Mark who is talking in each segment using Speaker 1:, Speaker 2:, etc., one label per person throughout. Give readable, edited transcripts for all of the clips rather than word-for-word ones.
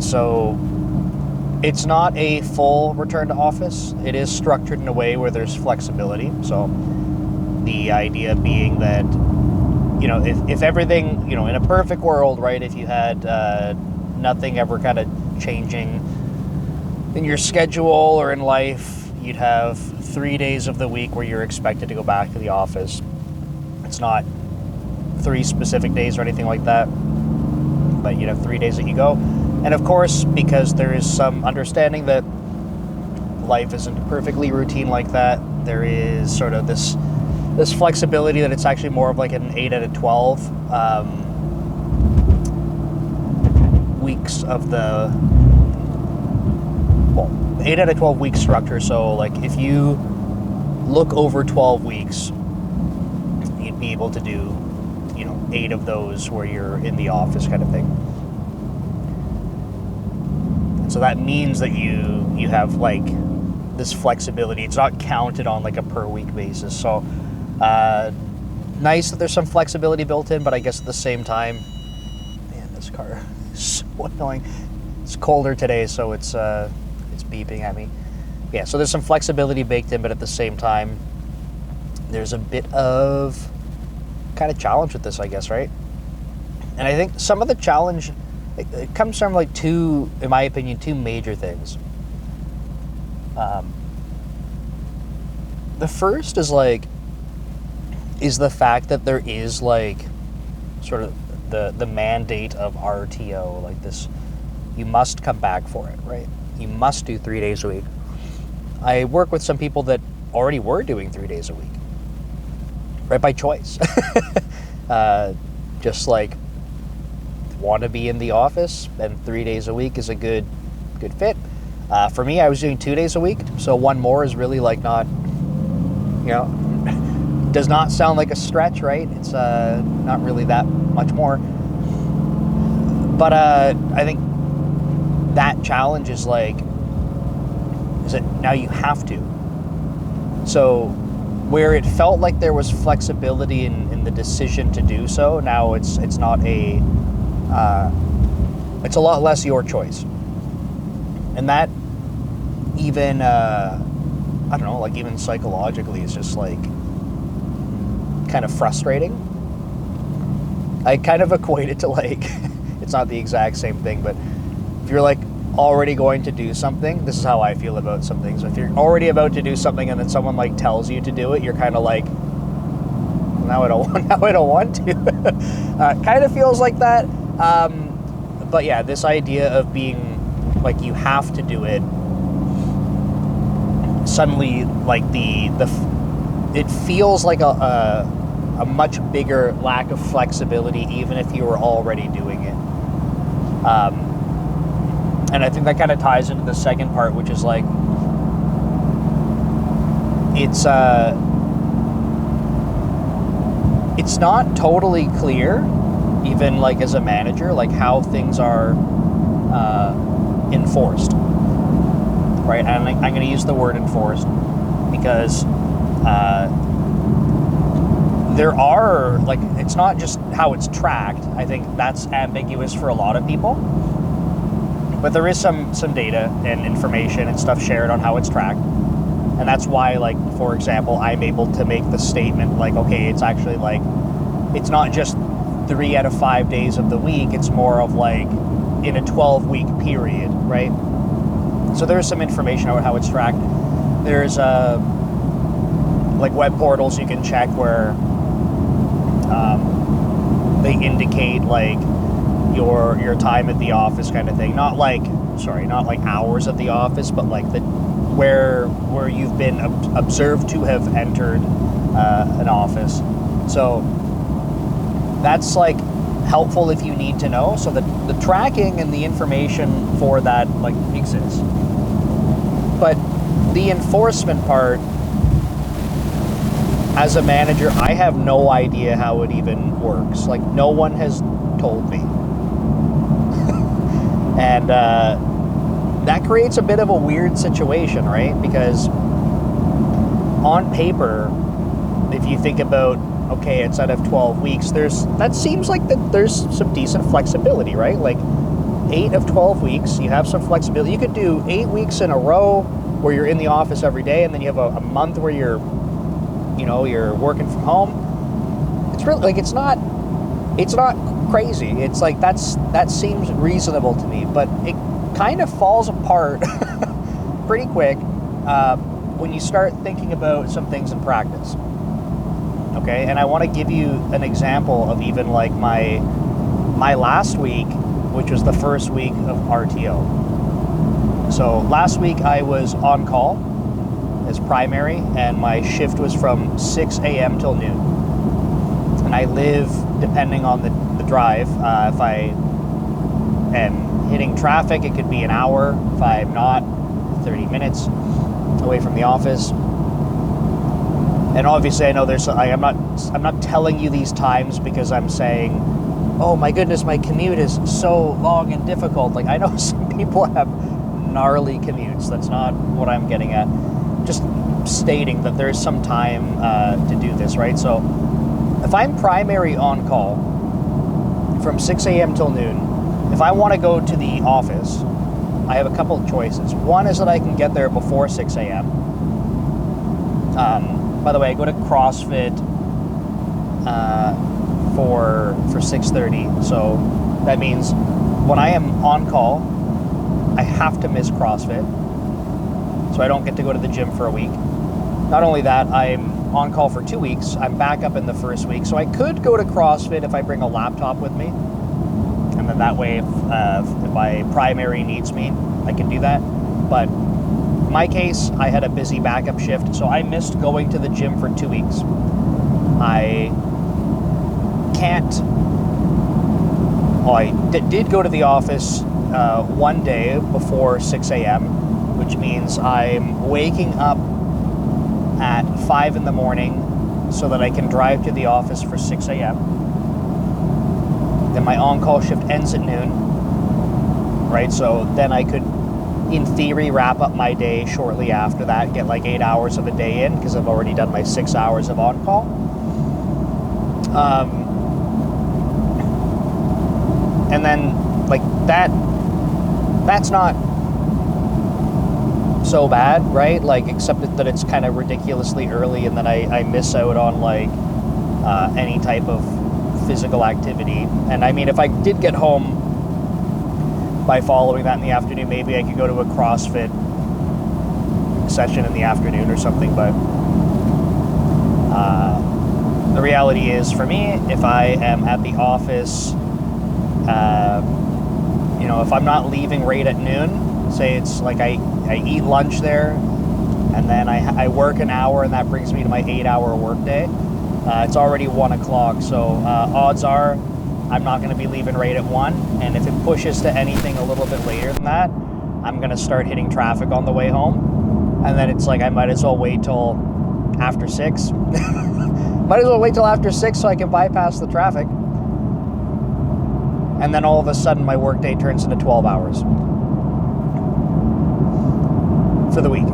Speaker 1: And so it's not a full return to office. It is structured in a way where there's flexibility. So the idea being that, if everything, in a perfect world, right, if you had nothing ever kind of changing in your schedule or in life, you'd have 3 days of the week where you're expected to go back to the office. It's not 3 specific days or anything like that, but you'd have 3 days that you go. And of course, because there is some understanding that life isn't perfectly routine like that, there is sort of this flexibility that it's actually more of like an 8 out of 12 weeks of the 8 out of 12 week structure. So like if you look over 12 weeks, you'd be able to do 8 of those where you're in the office kind of thing. So that means that you have like this flexibility. It's not counted on like a per week basis. So nice that there's some flexibility built in, but I guess at the same time, man, this car is so annoying. It's colder today, so it's beeping at me. Yeah, so there's some flexibility baked in, but at the same time, there's a bit of kind of challenge with this, I guess, right? And I think some of the challenge, it comes from like two, in my opinion, two major things. The first is the fact that there is like sort of the mandate of RTO, like this, you must come back for it, right? You must do 3 days a week. I work with some people that already were doing 3 days a week, right, by choice. Just like want to be in the office, and 3 days a week is a good fit. For me, I was doing 2 days a week, so one more is really like not, does not sound like a stretch, right? It's not really that much more. But I think that challenge is that now you have to. So where it felt like there was flexibility in the decision to do so, now it's not a, it's a lot less your choice. And that even, I don't know, like even psychologically is just like kind of frustrating. I kind of equate it to like, it's not the exact same thing, but if you're like already going to do something, this is how I feel about some things. If you're already about to do something and then someone like tells you to do it, you're kind of like, now I don't want to. Kind of feels like that. But yeah, this idea of being like you have to do it, suddenly like it feels like a much bigger lack of flexibility, even if you were already doing it. And I think that kind of ties into the second part, which is like, it's not totally clear, even like as a manager, like how things are enforced, right? And I'm going to use the word enforced because there are, like, it's not just how it's tracked. I think that's ambiguous for a lot of people. But there is some data and information and stuff shared on how it's tracked. And that's why, like, for example, I'm able to make the statement, like, okay, it's actually, like, it's not just 3 out of 5 days of the week. It's more of, like, in a 12-week period, right? So there's some information about how it's tracked. There's, like, web portals you can check where they indicate, like, your time at the office kind of thing. Not like hours at the office, but like where you've been observed to have entered an office. So that's like helpful if you need to know. So the tracking and the information for that like exists. But the enforcement part, as a manager, I have no idea how it even works. Like, no one has told me. And that creates a bit of a weird situation, right? Because on paper, if you think about, okay, it's out of 12 weeks, that seems like that there's some decent flexibility, right? Like, 8 of 12 weeks. You have some flexibility. You could do 8 weeks in a row where you're in the office every day, and then you have a month where you're working from home. It's really like it's not crazy. It's like that seems reasonable to me, but it kind of falls apart pretty quick when you start thinking about some things in practice. Okay, and I want to give you an example of even like my last week, which was the first week of RTO. So last week I was on call as primary, and my shift was from 6 a.m. till noon. And I live, depending on the drive, if I am hitting traffic, it could be an hour. If I'm not, 30 minutes away from the office. And obviously I know I'm not telling you these times because I'm saying, oh my goodness, my commute is so long and difficult. Like, I know some people have gnarly commutes. That's not what I'm getting at. Just stating that there's some time to do this, right? So if I'm primary on call from 6 a.m. till noon, if I want to go to the office, I have a couple of choices. One is that I can get there before 6 a.m. By the way, I go to CrossFit for 6:30, so that means when I am on call, I have to miss CrossFit, so I don't get to go to the gym for a week. Not only that, I'm on call for 2 weeks. I'm back up in the first week, so I could go to CrossFit if I bring a laptop with me, and then that way, if my primary needs me, I can do that. But in my case, I had a busy backup shift, so I missed going to the gym for 2 weeks. I did go to the office one day before 6 a.m., which means I'm waking up at 5 in the morning so that I can drive to the office for 6 a.m. Then my on-call shift ends at noon, right? So then I could, in theory, wrap up my day shortly after that, get like 8 hours of a day in because I've already done my 6 hours of on-call. And then, like, that's not so bad, right? Like, except that it's kind of ridiculously early, and then I miss out on, like, any type of physical activity. And I mean, if I did get home by following that in the afternoon, maybe I could go to a CrossFit session in the afternoon or something, but the reality is, for me, if I am at the office, if I'm not leaving right at noon, say it's like I eat lunch there, and then I work an hour, and that brings me to my 8-hour workday. It's already 1 o'clock, so odds are I'm not going to be leaving right at 1, and if it pushes to anything a little bit later than that, I'm going to start hitting traffic on the way home, and then it's like I might as well wait till after 6. Might as well wait till after 6 so I can bypass the traffic. And then all of a sudden my workday turns into 12 hours for the week.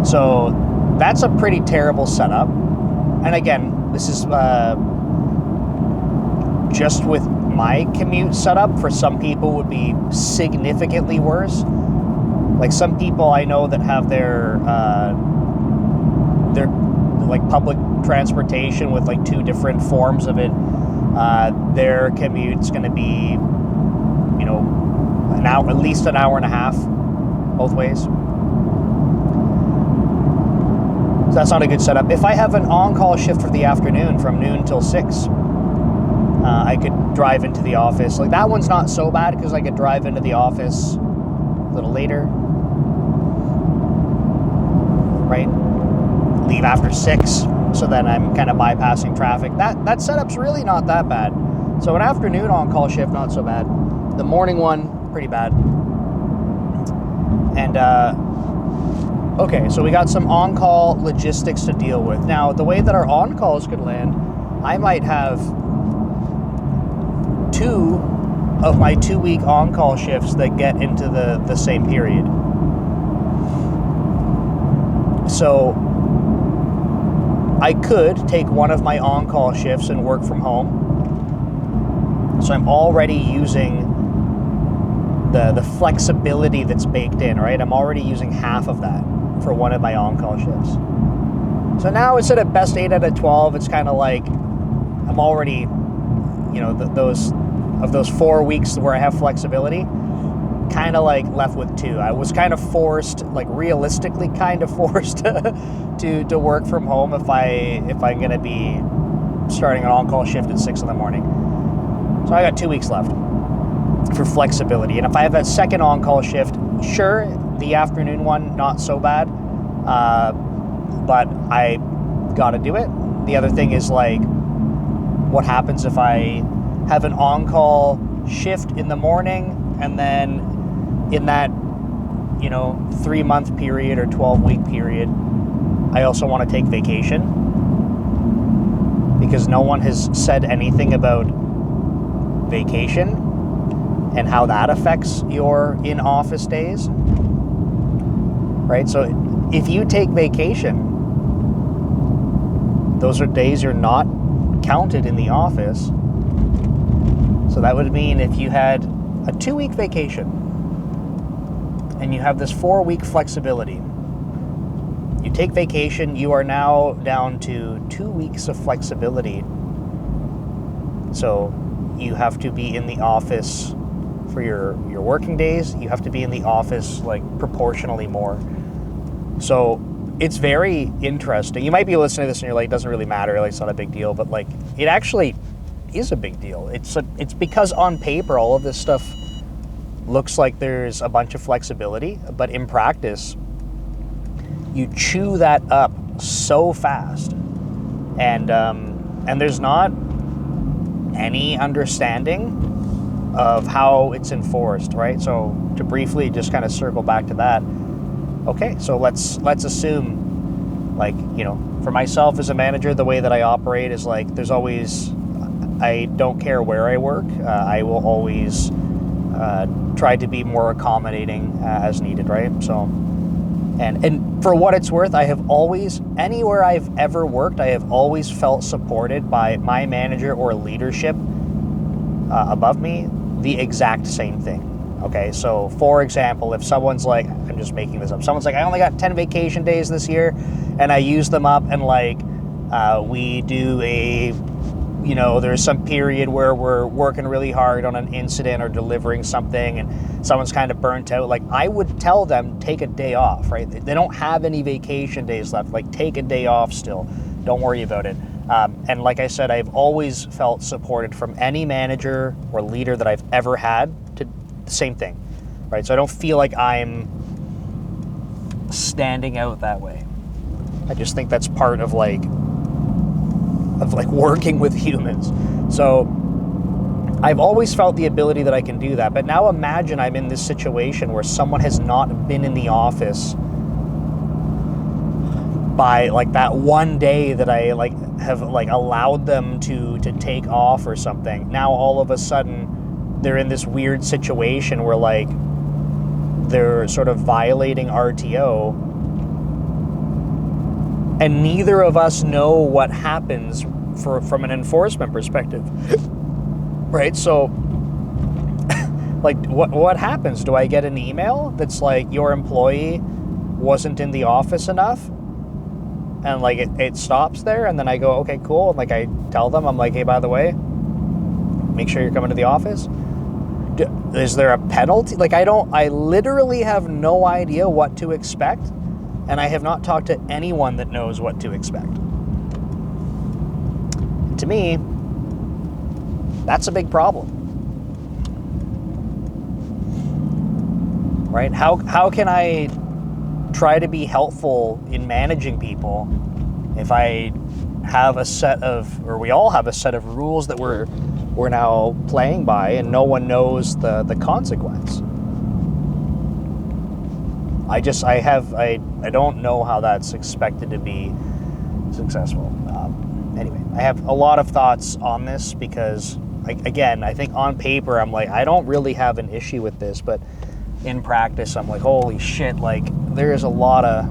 Speaker 1: So that's a pretty terrible setup. And again, this is just with my commute setup. For some people would be significantly worse. Like, some people I know that have their like public transportation with like 2 different forms of it. Their commute's going to be, an hour, at least an hour and a half, both ways. So that's not a good setup. If I have an on-call shift for the afternoon from noon till 6, I could drive into the office. Like, that one's not so bad because I could drive into the office a little later, right? Leave after 6. So then I'm kind of bypassing traffic. That setup's really not that bad. So an afternoon on-call shift, not so bad. The morning one, pretty bad. And, okay, so we got some on-call logistics to deal with. Now, the way that our on-calls could land, I might have 2 of my 2-week on-call shifts that get into the same period. So I could take one of my on-call shifts and work from home. So I'm already using the flexibility that's baked in, right? I'm already using half of that for one of my on-call shifts. So now instead of best 8 out of 12, it's kind of like I'm already, those 4 weeks where I have flexibility, kind of like left with 2. I was kind of forced, like realistically kind of forced to work from home if I'm going to be starting an on-call shift at 6 in the morning. So I got 2 weeks left for flexibility. And if I have that second on-call shift, sure, the afternoon one, not so bad. But I got to do it. The other thing is, like, what happens if I have an on-call shift in the morning and then in that, 3-month period or 12-week period, I also want to take vacation because no one has said anything about vacation and how that affects your in-office days, right? So if you take vacation, those are days you're not counted in the office. So that would mean if you had a 2-week vacation and you have this 4-week flexibility, you take vacation, you are now down to 2 weeks of flexibility. So you have to be in the office for your working days. You have to be in the office like proportionally more. So it's very interesting. You might be listening to this and you're like, it doesn't really matter, like it's not a big deal, but like it actually is a big deal. It's because on paper all of this stuff looks like there's a bunch of flexibility, but in practice you chew that up so fast, and there's not any understanding of how it's enforced, right? So to briefly just kind of circle back to that, okay, so let's assume, like, for myself as a manager, the way that I operate is like there's always, I don't care where I work, I will always try to be more accommodating as needed, right? So, and for what it's worth, I have always, anywhere I've ever worked, I have always felt supported by my manager or leadership above me, the exact same thing. Okay, so for example, if someone's like, I'm just making this up, someone's like, I only got 10 vacation days this year, and I use them up, and like, we do there's some period where we're working really hard on an incident or delivering something, and someone's kind of burnt out, like, I would tell them, take a day off, right? They don't have any vacation days left, like, take a day off still, don't worry about it. And like I said, I've always felt supported from any manager or leader that I've ever had to the same thing, right? So I don't feel like I'm standing out that way. I just think that's part of working with humans. So I've always felt the ability that I can do that. But now imagine I'm in this situation where someone has not been in the office by like that one day that I have allowed them to take off or something. Now all of a sudden they're in this weird situation where like they're sort of violating RTO, and neither of us know what happens from an enforcement perspective. Right? So like what happens? Do I get an email that's like, your employee wasn't in the office enough? And like it stops there, and then I go, okay, cool. And like I tell them, I'm like, hey, by the way, make sure you're coming to the office. Is there a penalty? Like I literally have no idea what to expect, and I have not talked to anyone that knows what to expect. And to me, that's a big problem. Right? How can I try to be helpful in managing people if I have a set of, or we all have a set of rules that we're now playing by, and no one knows the consequence? I don't know how that's expected to be successful. Anyway, I have a lot of thoughts on this because, I think on paper I'm like, I don't really have an issue with this, but in practice I'm like, holy shit, like there is a lot of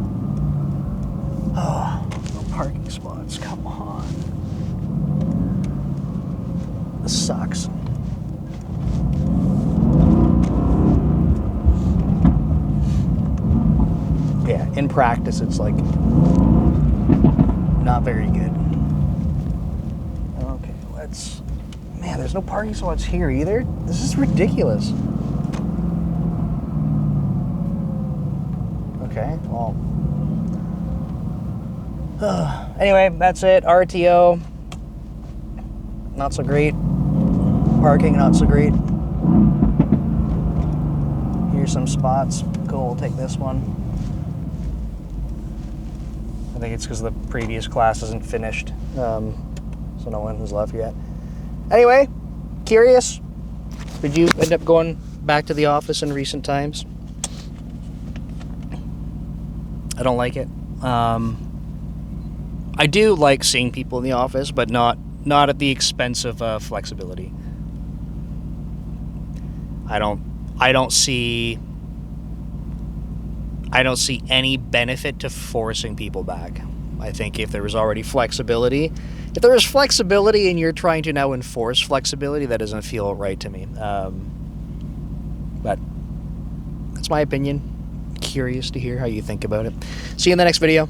Speaker 1: no parking spots, come on. This sucks. in practice, it's like not very good. Okay, let's... Man, there's no parking spots here either. This is ridiculous. Okay, well... anyway, that's it. RTO. Not so great. Parking, not so great. Here's some spots. Cool, we'll take this one. I think it's because the previous class isn't finished. So no one has left yet. Anyway, curious. Did you end up going back to the office in recent times? I don't like it. I do like seeing people in the office, but not at the expense of flexibility. I don't see any benefit to forcing people back. I think if there was already flexibility, if there is flexibility and you're trying to now enforce flexibility, that doesn't feel right to me. But that's my opinion. Curious to hear how you think about it. See you in the next video.